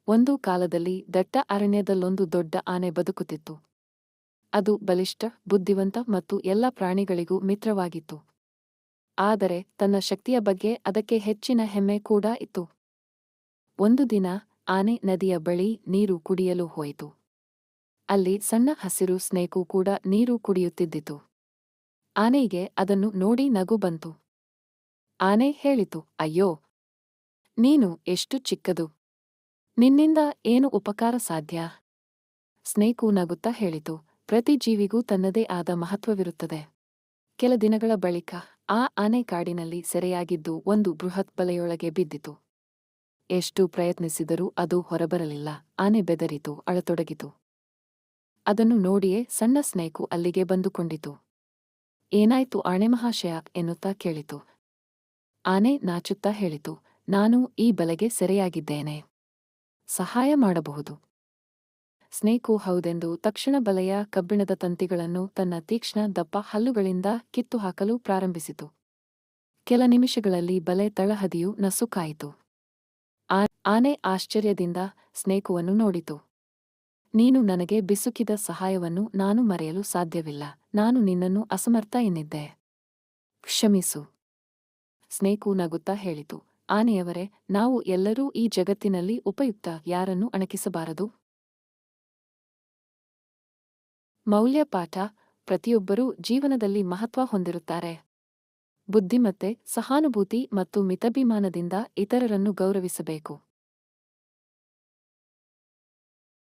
ಒಂದು ಕಾಲದಲ್ಲಿ ದಟ್ಟ ಅರಣ್ಯದಲ್ಲೊಂದು ದೊಡ್ಡ ಆನೆ ಬದುಕುತ್ತಿತ್ತು. ಅದು ಬಲಿಷ್ಠ, ಬುದ್ಧಿವಂತ ಮತ್ತು ಎಲ್ಲ ಪ್ರಾಣಿಗಳಿಗೂ ಮಿತ್ರವಾಗಿತ್ತು. ಆದರೆ ತನ್ನ ಶಕ್ತಿಯ ಬಗ್ಗೆ ಅದಕ್ಕೆ ಹೆಚ್ಚಿನ ಹೆಮ್ಮೆ ಕೂಡ ಇತ್ತು. ಒಂದು ದಿನ ಆನೆ ನದಿಯ ಬಳಿ ನೀರು ಕುಡಿಯಲು ಹೋಯಿತು. ಅಲ್ಲಿ ಸಣ್ಣ ಹಸಿರು ಸ್ನೇಕು ಕೂಡ ನೀರು ಕುಡಿಯುತ್ತಿದ್ದಿತು. ಆನೆಗೆ ಅದನ್ನು ನೋಡಿ ನಗು ಬಂತು. ಆನೆ ಹೇಳಿತು, ಅಯ್ಯೋ, ನೀನು ಎಷ್ಟು ಚಿಕ್ಕದು! ನಿನ್ನಿಂದ ಏನು ಉಪಕಾರ ಸಾಧ್ಯ? ಸ್ನೇಕು ನಗುತ್ತಾ ಹೇಳಿತು, ಪ್ರತಿ ಜೀವಿಗೂ ತನ್ನದೇ ಆದ ಮಹತ್ವವಿರುತ್ತದೆ. ಕೆಲ ದಿನಗಳ ಬಳಿಕ ಆ ಆನೆ ಕಾಡಿನಲ್ಲಿ ಸೆರೆಯಾಗಿದ್ದು ಒಂದು ಬೃಹತ್ ಬಲೆಯೊಳಗೆ ಬಿದ್ದಿತು. ಎಷ್ಟು ಪ್ರಯತ್ನಿಸಿದರೂ ಅದು ಹೊರಬರಲಿಲ್ಲ. ಆನೆ ಬೆದರಿತು, ಅಳತೊಡಗಿತು. ಅದನ್ನು ನೋಡಿಯೇ ಸಣ್ಣ ಸ್ನೇಕು ಅಲ್ಲಿಗೆ ಬಂದುಕೊಂಡಿತು. ಏನಾಯ್ತು ಆಣೆ ಮಹಾಶಯ ಎನ್ನುತ್ತಾ ಕೇಳಿತು. ಆನೆ ನಾಚುತ್ತಾ ಹೇಳಿತು, ನಾನು ಈ ಬಲೆಗೆ ಸೆರೆಯಾಗಿದ್ದೇನೆ. ಸಹಾಯ ಮಾಡಬಹುದು. ಸ್ನೇಕು ಹೌದೆಂದು ತಕ್ಷಣ ಬಲೆಯ ಕಬ್ಬಿಣದ ತಂತಿಗಳನ್ನು ತನ್ನ ತೀಕ್ಷ್ಣ ದಪ್ಪ ಹಲ್ಲುಗಳಿಂದ ಕಿತ್ತು ಹಾಕಲು ಪ್ರಾರಂಭಿಸಿತು. ಕೆಲ ನಿಮಿಷಗಳಲ್ಲಿ ಬಲೆ ತಳಹದಿಯು ನಸುಕಾಯಿತು. ಆನೆ ಆಶ್ಚರ್ಯದಿಂದ ಸ್ನೇಕುವನ್ನು ನೋಡಿತು. ನೀನು ನನಗೆ ಬಿಸುಕಿದ ಸಹಾಯವನ್ನು ನಾನು ಮರೆಯಲು ಸಾಧ್ಯವಿಲ್ಲ. ನಾನು ನಿನ್ನನ್ನು ಅಸಮರ್ಥ ಎನ್ನಿದ್ದೆ. ಕ್ಷಮಿಸು. ಸ್ನೇಕು ನಗುತ್ತಾ ಹೇಳಿತು, ಆನೆಯವರೇ, ನಾವು ಎಲ್ಲರೂ ಈ ಜಗತ್ತಿನಲ್ಲಿ ಉಪಯುಕ್ತ, ಯಾರನ್ನು ಅಣಕಿಸಬಾರದು. ಮೌಲ್ಯ ಪಾಠ: ಪ್ರತಿಯೊಬ್ಬರೂ ಜೀವನದಲ್ಲಿ ಮಹತ್ವ ಹೊಂದಿರುತ್ತಾರೆ. ಬುದ್ಧಿಮತ್ತೆ, ಸಹಾನುಭೂತಿ ಮತ್ತು ಮಿತಾಭಿಮಾನದಿಂದ ಇತರರನ್ನು ಗೌರವಿಸಬೇಕು.